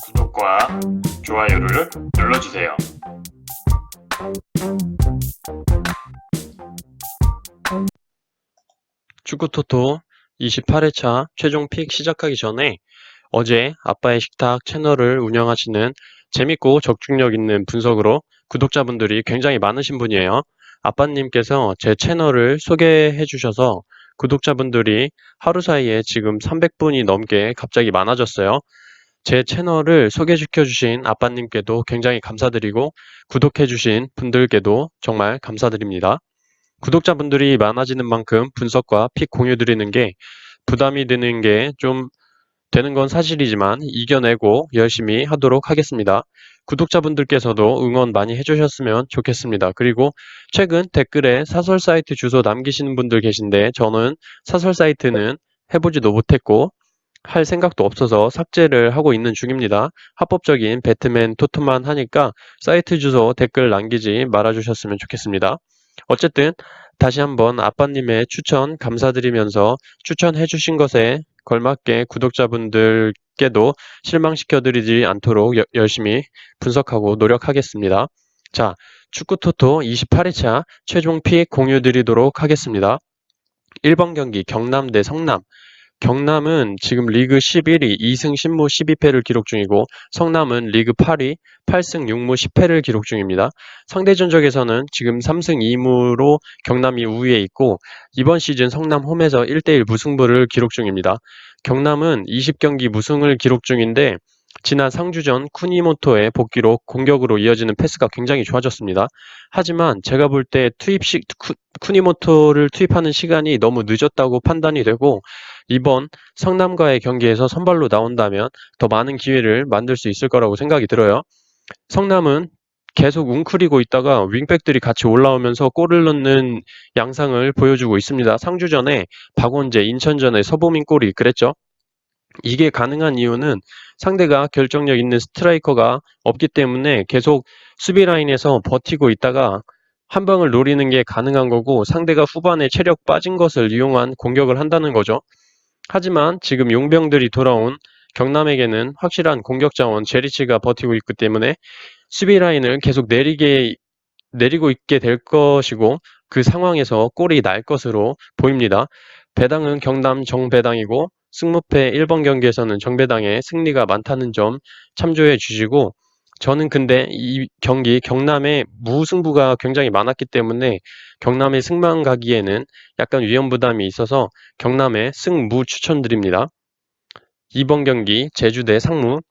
구독과 좋아요를 눌러주세요. 축구토토 28회차 최종 픽 시작하기 전에 어제 아빠의 식탁 채널을 운영하시는 재밌고 적중력 있는 분석으로 구독자분들이 굉장히 많으신 분이에요. 아빠님께서 제 채널을 소개해 주셔서 구독자분들이 하루 사이에 지금 300분이 넘게 갑자기 많아졌어요. 제 채널을 소개시켜 주신 아빠님께도 굉장히 감사드리고 구독해 주신 분들께도 정말 감사드립니다. 구독자분들이 많아지는 만큼 분석과 픽 공유 드리는 게 부담이 되는 게 좀 되는 건 사실이지만 이겨내고 열심히 하도록 하겠습니다. 구독자분들께서도 응원 많이 해주셨으면 좋겠습니다. 그리고 최근 댓글에 사설 사이트 주소 남기시는 분들 계신데 저는 사설 사이트는 해보지도 못했고 할 생각도 없어서 삭제를 하고 있는 중입니다. 합법적인 배트맨 토트만 하니까 사이트 주소 댓글 남기지 말아주셨으면 좋겠습니다. 어쨌든 다시 한번 아빠님의 추천 감사드리면서 추천해주신 것에 걸맞게 구독자분들께도 실망시켜드리지 않도록 열심히 분석하고 노력하겠습니다. 자, 축구토토 28회차 최종 픽 공유드리도록 하겠습니다. 1번 경기 경남 대 성남. 경남은 지금 리그 11위 2승 10무 12패를 기록 중이고 성남은 리그 8위 8승 6무 10패를 기록 중입니다. 상대 전적에서는 지금 3승 2무로 경남이 우위에 있고 이번 시즌 성남 홈에서 1대1 무승부를 기록 중입니다. 경남은 20경기 무승을 기록 중인데 지난 상주전 쿠니모토의 복귀로 공격으로 이어지는 패스가 굉장히 좋아졌습니다. 하지만 제가 볼 때 쿠니모토를 투입하는 시간이 너무 늦었다고 판단이 되고 이번 성남과의 경기에서 선발로 나온다면 더 많은 기회를 만들 수 있을 거라고 생각이 들어요. 성남은 계속 웅크리고 있다가 윙백들이 같이 올라오면서 골을 넣는 양상을 보여주고 있습니다. 상주전에 박원재, 인천전에 서보민 골이 그랬죠. 이게 가능한 이유는 상대가 결정력 있는 스트라이커가 없기 때문에 계속 수비 라인에서 버티고 있다가 한 방을 노리는 게 가능한 거고 상대가 후반에 체력 빠진 것을 이용한 공격을 한다는 거죠. 하지만 지금 용병들이 돌아온 경남에게는 확실한 공격 자원 제리치가 버티고 있기 때문에 수비 라인을 계속 내리고 있게 될 것이고 그 상황에서 골이 날 것으로 보입니다. 배당은 경남 정배당이고 승무패 1번 경기에서는 정배당의 승리가 많다는 점 참조해 주시고 저는 근데 이 경기 경남의 무승부가 굉장히 많았기 때문에 경남의 승만 가기에는 약간 위험 부담이 있어서 경남의 승무 추천드립니다. 2번 경기 제주 대 상무.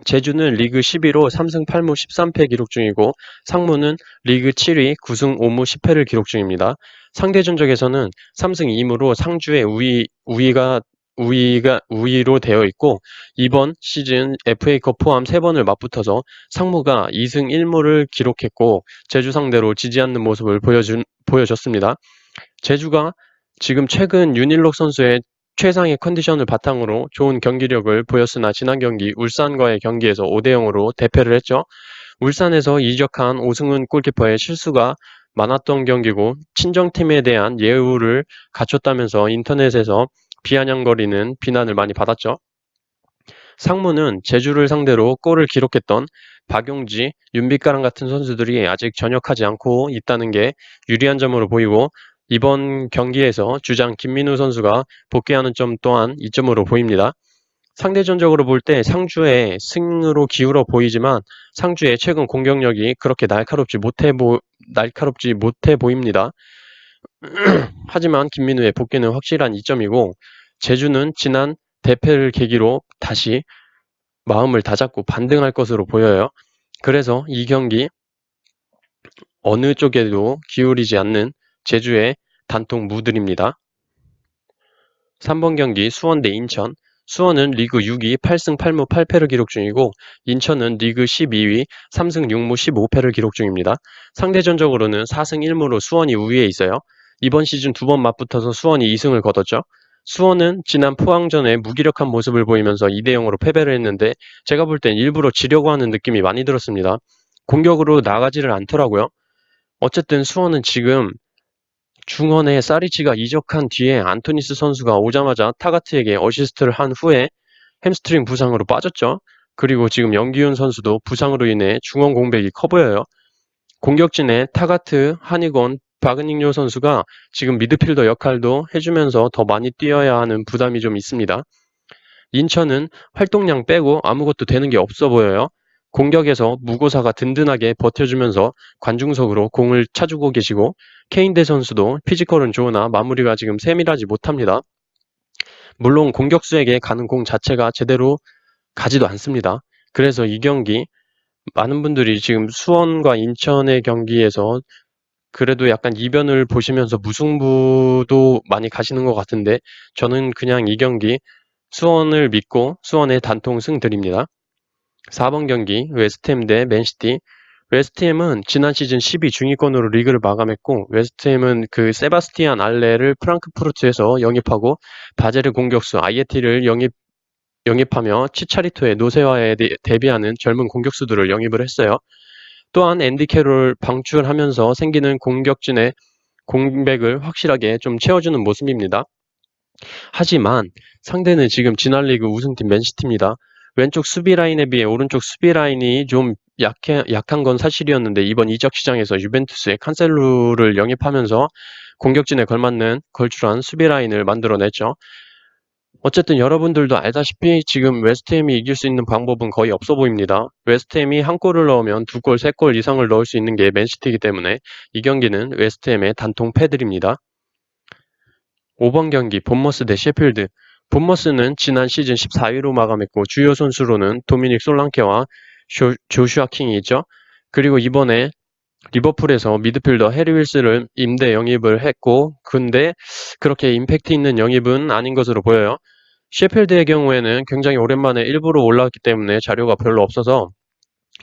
제주는 리그 11호 3승 8무 13패 기록 중이고 상무는 리그 7위 9승 5무 10패를 기록 중입니다. 상대 전적에서는 3승 2무로 상주의 우위로 되어 있고 이번 시즌 FA컵 포함 3번을 맞붙어서 상무가 2승 1무를 기록했고 제주 상대로 지지 않는 모습을 보여줬습니다. 제주가 지금 최근 윤일록 선수의 최상의 컨디션을 바탕으로 좋은 경기력을 보였으나 지난 경기 울산과의 경기에서 5대0으로 대패를 했죠. 울산에서 이적한 오승훈 골키퍼의 실수가 많았던 경기고 친정팀에 대한 예우를 갖췄다면서 인터넷에서 비아냥거리는 비난을 많이 받았죠. 상무는 제주를 상대로 골을 기록했던 박용지, 윤빛가람 같은 선수들이 아직 전역하지 않고 있다는 게 유리한 점으로 보이고 이번 경기에서 주장 김민우 선수가 복귀하는 점 또한 이점으로 보입니다. 상대전적으로 볼 때 상주의 승으로 기울어 보이지만 상주의 최근 공격력이 그렇게 날카롭지 못해 보입니다. 하지만 김민우의 복귀는 확실한 이점이고 제주는 지난 대패를 계기로 다시 마음을 다잡고 반등할 것으로 보여요. 그래서 이 경기 어느 쪽에도 기울이지 않는 제주의 단통 무드립니다. 3번 경기 수원 대 인천. 수원은 리그 6위 8승 8무 8패를 기록 중이고 인천은 리그 12위 3승 6무 15패를 기록 중입니다. 상대 전적으로는 4승 1무로 수원이 우위에 있어요. 이번 시즌 2번 맞붙어서 수원이 2승을 거뒀죠. 수원은 지난 포항전에 무기력한 모습을 보이면서 2대0으로 패배를 했는데 제가 볼 땐 일부러 지려고 하는 느낌이 많이 들었습니다. 공격으로 나가지를 않더라고요. 어쨌든 수원은 지금 중원에 사리치가 이적한 뒤에 안토니스 선수가 오자마자 타가트에게 어시스트를 한 후에 햄스트링 부상으로 빠졌죠. 그리고 지금 영기훈 선수도 부상으로 인해 중원 공백이 커 보여요. 공격진에 타가트, 한이건, 박은익요 선수가 지금 미드필더 역할도 해주면서 더 많이 뛰어야 하는 부담이 좀 있습니다. 인천은 활동량 빼고 아무것도 되는 게 없어 보여요. 공격에서 무고사가 든든하게 버텨주면서 관중석으로 공을 차주고 계시고 케인대 선수도 피지컬은 좋으나 마무리가 지금 세밀하지 못합니다. 물론 공격수에게 가는 공 자체가 제대로 가지도 않습니다. 그래서 이 경기 많은 분들이 지금 수원과 인천의 경기에서 그래도 약간 이변을 보시면서 무승부도 많이 가시는 것 같은데 저는 그냥 이 경기 수원을 믿고 수원의 단통 승 드립니다. 4번 경기 웨스트햄 대 맨시티. 웨스트햄은 지난 시즌 12 중위권으로 리그를 마감했고 웨스트햄은 그 세바스티안 알레를 프랑크푸르트에서 영입하고 바제르 공격수 아예티를 영입하며 치차리토의 노세화에 대비하는 젊은 공격수들을 영입을 했어요. 또한 앤디 캐롤을 방출하면서 생기는 공격진의 공백을 확실하게 좀 채워주는 모습입니다. 하지만 상대는 지금 지난 리그 우승팀 맨시티입니다. 왼쪽 수비 라인에 비해 오른쪽 수비 라인이 좀 약한 건 사실이었는데 이번 이적 시장에서 유벤투스의 칸셀루를 영입하면서 공격진에 걸출한 수비 라인을 만들어냈죠. 어쨌든 여러분들도 알다시피 지금 웨스트햄이 이길 수 있는 방법은 거의 없어 보입니다. 웨스트햄이 한 골을 넣으면 두 골, 세 골 이상을 넣을 수 있는 게 맨시티이기 때문에 이 경기는 웨스트햄의 단통 패드립니다. 5번 경기 본머스 대 셰필드. 본머스는 지난 시즌 14위로 마감했고 주요 선수로는 도미닉 솔랑케와 조슈아 킹이 있죠. 그리고 이번에 리버풀에서 미드필더 해리 윌스를 임대 영입을 했고 근데 그렇게 임팩트 있는 영입은 아닌 것으로 보여요. 셰필드의 경우에는 굉장히 오랜만에 일부러 올라왔기 때문에 자료가 별로 없어서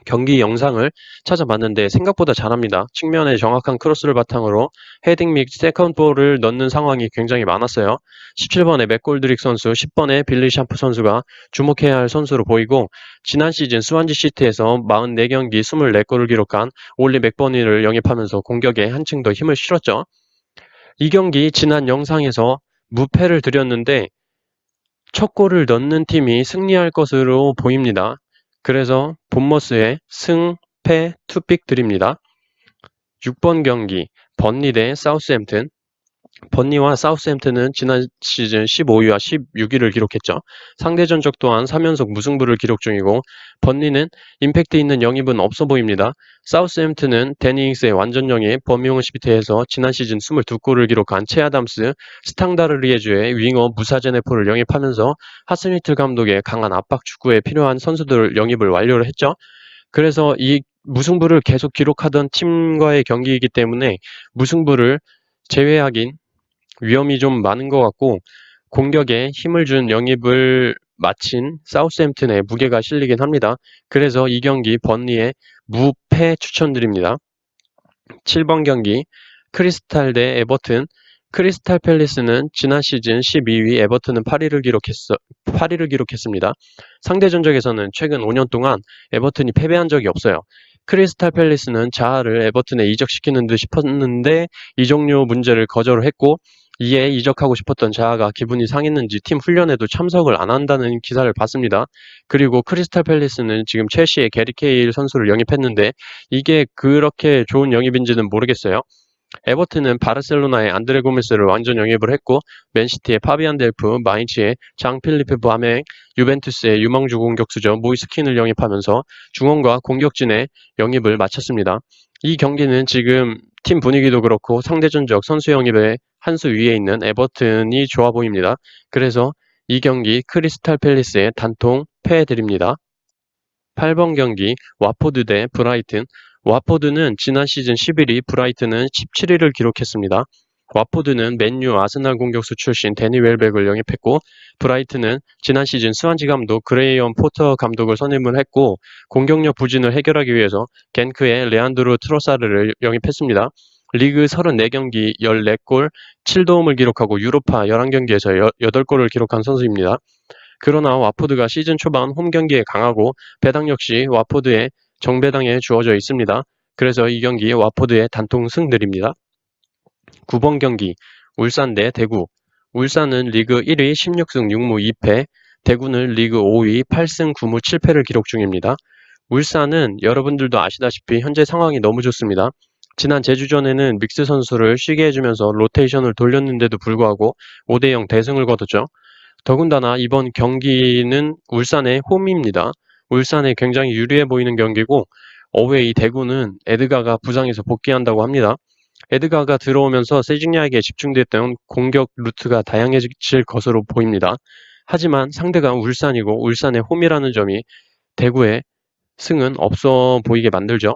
경기 영상을 찾아봤는데 생각보다 잘합니다. 측면에 정확한 크로스를 바탕으로 헤딩 및 세컨볼을 넣는 상황이 굉장히 많았어요. 17번의 맥골드릭 선수, 10번의 빌리 샴프 선수가 주목해야 할 선수로 보이고 지난 시즌 스완지 시티에서 44경기 24골을 기록한 올리 맥버니를 영입하면서 공격에 한층 더 힘을 실었죠. 이 경기 지난 영상에서 무패를 드렸는데 첫 골을 넣는 팀이 승리할 것으로 보입니다. 그래서 본머스의 승, 패, 투픽 드립니다. 6번 경기 번니 대 사우스햄튼. 번니와 사우스햄튼은 지난 시즌 15위와 16위를 기록했죠. 상대 전적 또한 3연속 무승부를 기록 중이고 번니는 임팩트 있는 영입은 없어 보입니다. 사우스햄튼은 데니 잉스의 완전 영입 버밍엄 시티에서 지난 시즌 22골을 기록한 채 아담스, 스탕다르 리에주의 윙어 무사제네포를 영입하면서 하스미틀 감독의 강한 압박 축구에 필요한 선수들 영입을 완료를 했죠. 그래서 이 무승부를 계속 기록하던 팀과의 경기이기 때문에 무승부를 제외하긴 위험이 좀 많은 것 같고 공격에 힘을 준 영입을 마친 사우스햄튼에 무게가 실리긴 합니다. 그래서 이 경기 번니의 무패 추천드립니다. 7번 경기 크리스탈 대 에버튼. 크리스탈 팰리스는 지난 시즌 12위, 에버튼은 8위를 기록했습니다. 상대 전적에서는 최근 5년 동안 에버튼이 패배한 적이 없어요. 크리스탈 팰리스는 자하를 에버튼에 이적시키는 듯 싶었는데 이적료 문제를 거절을 했고 이에 이적하고 싶었던 자하가 기분이 상했는지 팀 훈련에도 참석을 안 한다는 기사를 봤습니다. 그리고 크리스탈 팰리스는 지금 첼시의 게리 케일 선수를 영입했는데 이게 그렇게 좋은 영입인지는 모르겠어요. 에버튼은 바르셀로나의 안드레 고메스를 완전 영입을 했고 맨시티의 파비안 델프, 마인츠의 장 필리페 바맹, 유벤투스의 유망주 공격수죠 모이스킨을 영입하면서 중원과 공격진의 영입을 마쳤습니다. 이 경기는 지금 팀 분위기도 그렇고 상대전적 선수 영입의 한 수 위에 있는 에버튼이 좋아 보입니다. 그래서 이 경기 크리스탈 팰리스의 단통 패해드립니다. 8번 경기 와포드 대 브라이튼. 와포드는 지난 시즌 11위, 브라이튼은 17위를 기록했습니다. 와포드는 맨유 아스날 공격수 출신 데니 웰백을 영입했고 브라이튼은 지난 시즌 스완지 감독 그레이엄 포터 감독을 선임을 했고 공격력 부진을 해결하기 위해서 겐크의 레안드로 트로사르를 영입했습니다. 리그 34경기 14골 7도움을 기록하고 유로파 11경기에서 8골을 기록한 선수입니다. 그러나 와포드가 시즌 초반 홈 경기에 강하고 배당 역시 와포드의 정배당에 주어져 있습니다. 그래서 이 경기 와포드의 단통 승 드립니다. 9번 경기 울산 대 대구. 울산은 리그 1위 16승 6무 2패, 대구는 리그 5위 8승 9무 7패를 기록 중입니다. 울산은 여러분들도 아시다시피 현재 상황이 너무 좋습니다. 지난 제주전에는 믹스 선수를 쉬게 해주면서 로테이션을 돌렸는데도 불구하고 5대0 대승을 거뒀죠. 더군다나 이번 경기는 울산의 홈입니다. 울산에 굉장히 유리해 보이는 경기고, 어웨이 대구는 에드가가 부상해서 복귀한다고 합니다. 에드가가 들어오면서 세징야에게 집중됐던 공격 루트가 다양해질 것으로 보입니다. 하지만 상대가 울산이고 울산의 홈이라는 점이 대구의 승은 없어 보이게 만들죠.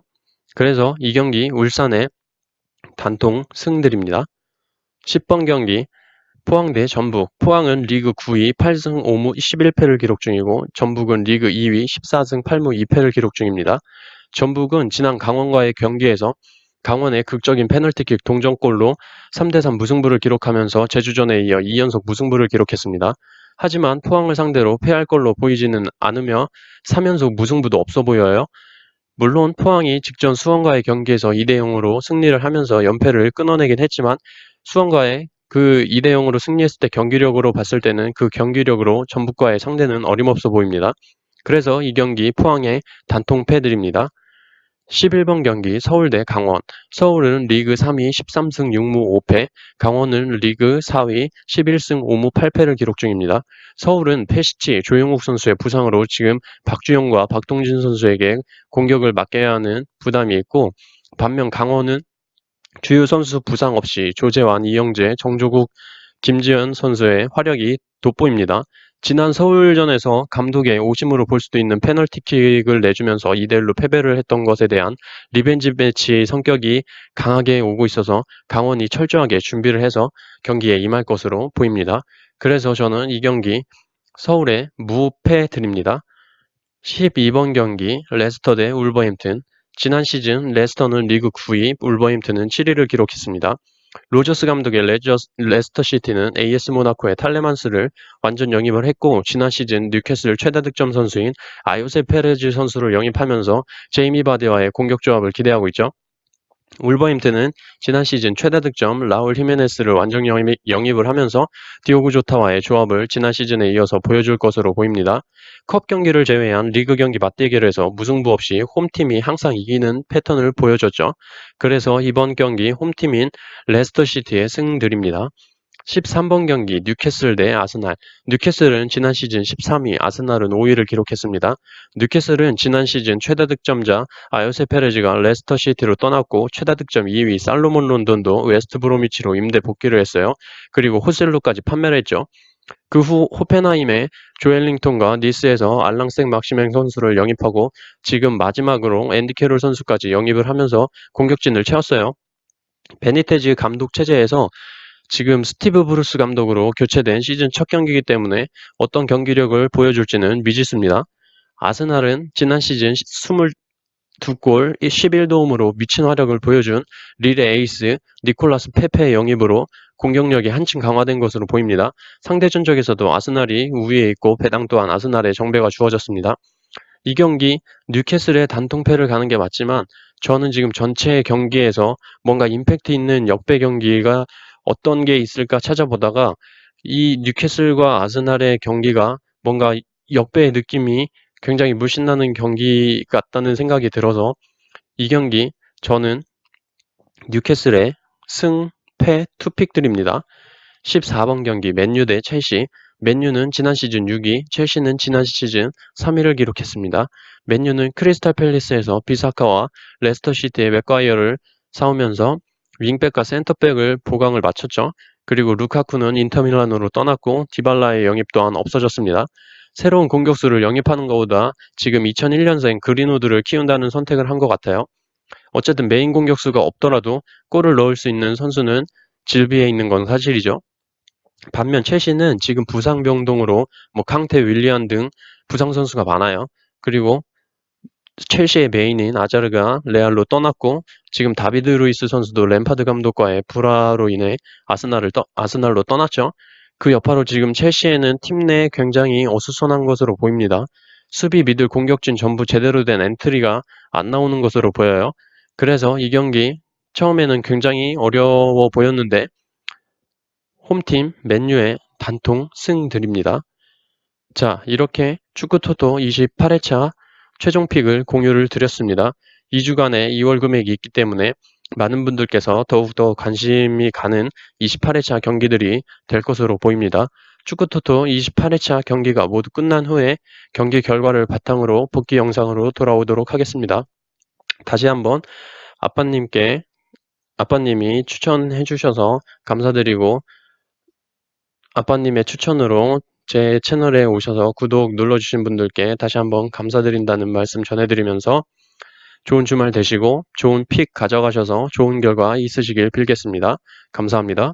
그래서 이 경기 울산의 단통 승들입니다. 10번 경기 포항 대 전북. 포항은 리그 9위 8승 5무 11패를 기록 중이고 전북은 리그 2위 14승 8무 2패를 기록 중입니다. 전북은 지난 강원과의 경기에서 강원의 극적인 페널티킥 동점골로 3대3 무승부를 기록하면서 제주전에 이어 2연속 무승부를 기록했습니다. 하지만 포항을 상대로 패할 걸로 보이지는 않으며 3연속 무승부도 없어 보여요. 물론 포항이 직전 수원과의 경기에서 2대0으로 승리를 하면서 연패를 끊어내긴 했지만 수원과의 그 2대0으로 승리했을 때 경기력으로 봤을 때는 그 경기력으로 전북과의 상대는 어림없어 보입니다. 그래서 이 경기 포항의 단통 패드립니다. 11번 경기 서울 대 강원. 서울은 리그 3위 13승 6무 5패, 강원은 리그 4위 11승 5무 8패를 기록 중입니다. 서울은 페시치, 조용욱 선수의 부상으로 지금 박주영과 박동진 선수에게 공격을 맡겨야 하는 부담이 있고, 반면 강원은 주요 선수 부상 없이 조재환, 이영재, 정조국, 김지현 선수의 화력이 돋보입니다. 지난 서울전에서 감독의 오심으로 볼 수도 있는 페널티킥을 내주면서 2대1로 패배를 했던 것에 대한 리벤지 매치의 성격이 강하게 오고 있어서 강원이 철저하게 준비를 해서 경기에 임할 것으로 보입니다. 그래서 저는 이 경기 서울에 무패 드립니다. 12번 경기 레스터 대 울버햄튼. 지난 시즌 레스터는 리그 9위, 울버햄튼은 7위를 기록했습니다. 로저스 감독의 레스터 시티는 AS 모나코의 탈레만스를 완전 영입을 했고, 지난 시즌 뉴캐슬 최다 득점 선수인 아요세 페레즈 선수를 영입하면서 제이미 바데와의 공격 조합을 기대하고 있죠. 울버햄튼은 지난 시즌 최다 득점 라울 히메네스를 완전 영입을 하면서 디오구 조타와의 조합을 지난 시즌에 이어서 보여줄 것으로 보입니다. 컵 경기를 제외한 리그 경기 맞대결에서 무승부 없이 홈팀이 항상 이기는 패턴을 보여줬죠. 그래서 이번 경기 홈팀인 레스터시티의 승들입니다. 13번 경기 뉴캐슬 대 아스날. 뉴캐슬은 지난 시즌 13위, 아스날은 5위를 기록했습니다. 뉴캐슬은 지난 시즌 최다 득점자 아요세 페레즈가 레스터 시티로 떠났고 최다 득점 2위 살로몬 론돈도 웨스트 브로미치로 임대 복귀를 했어요. 그리고 호셀루까지 판매를 했죠. 그 후 호펜하임의 조엘링턴과 니스에서 알랑색 막시맹 선수를 영입하고 지금 마지막으로 앤디 캐롤 선수까지 영입을 하면서 공격진을 채웠어요. 베니테즈 감독 체제에서 지금 스티브 브루스 감독으로 교체된 시즌 첫 경기이기 때문에 어떤 경기력을 보여줄지는 미지수입니다. 아스날은 지난 시즌 22골 11도움으로 미친 활약을 보여준 릴의 에이스 니콜라스 페페의 영입으로 공격력이 한층 강화된 것으로 보입니다. 상대 전적에서도 아스날이 우위에 있고 배당 또한 아스날의 정배가 주어졌습니다. 이 경기 뉴캐슬의 단통패를 가는 게 맞지만 저는 지금 전체 경기에서 뭔가 임팩트 있는 역배 경기가 어떤 게 있을까 찾아보다가 이 뉴캐슬과 아스날의 경기가 뭔가 역배의 느낌이 굉장히 물씬 나는 경기 같다는 생각이 들어서 이 경기 저는 뉴캐슬의 승, 패, 투픽 드립니다. 14번 경기 맨유 대 첼시. 맨유는 지난 시즌 6위, 첼시는 지난 시즌 3위를 기록했습니다. 맨유는 크리스탈 팰리스에서 비사카와 레스터시티의 맥과이어를 사오면서 윙백과 센터백을 보강을 마쳤죠. 그리고 루카쿠는 인터밀란으로 떠났고 디발라의 영입 또한 없어졌습니다. 새로운 공격수를 영입하는 것보다 지금 2001년생 그린우드를 키운다는 선택을 한 것 같아요. 어쨌든 메인 공격수가 없더라도 골을 넣을 수 있는 선수는 질비해 있는 건 사실이죠. 반면 첼시는 지금 부상 병동으로 캉테, 윌리안 등 부상 선수가 많아요. 그리고 첼시의 메인인 아자르가 레알로 떠났고 지금 다비드 루이스 선수도 램파드 감독과의 불화로 인해 아스날로 떠났죠. 그 여파로 지금 첼시에는 팀 내 굉장히 어수선한 것으로 보입니다. 수비, 미들, 공격진 전부 제대로 된 엔트리가 안 나오는 것으로 보여요. 그래서 이 경기 처음에는 굉장히 어려워 보였는데 홈팀 맨유의 단통 승들입니다. 자, 이렇게 축구토토 28회차 최종 픽을 공유를 드렸습니다. 2주간의 2월 금액이 있기 때문에 많은 분들께서 더욱더 관심이 가는 28회차 경기들이 될 것으로 보입니다. 축구토토 28회차 경기가 모두 끝난 후에 경기 결과를 바탕으로 복귀 영상으로 돌아오도록 하겠습니다. 다시 한번 아빠님이 추천해 주셔서 감사드리고 아빠님의 추천으로 제 채널에 오셔서 구독 눌러주신 분들께 다시 한번 감사드린다는 말씀 전해드리면서 좋은 주말 되시고 좋은 픽 가져가셔서 좋은 결과 있으시길 빌겠습니다. 감사합니다.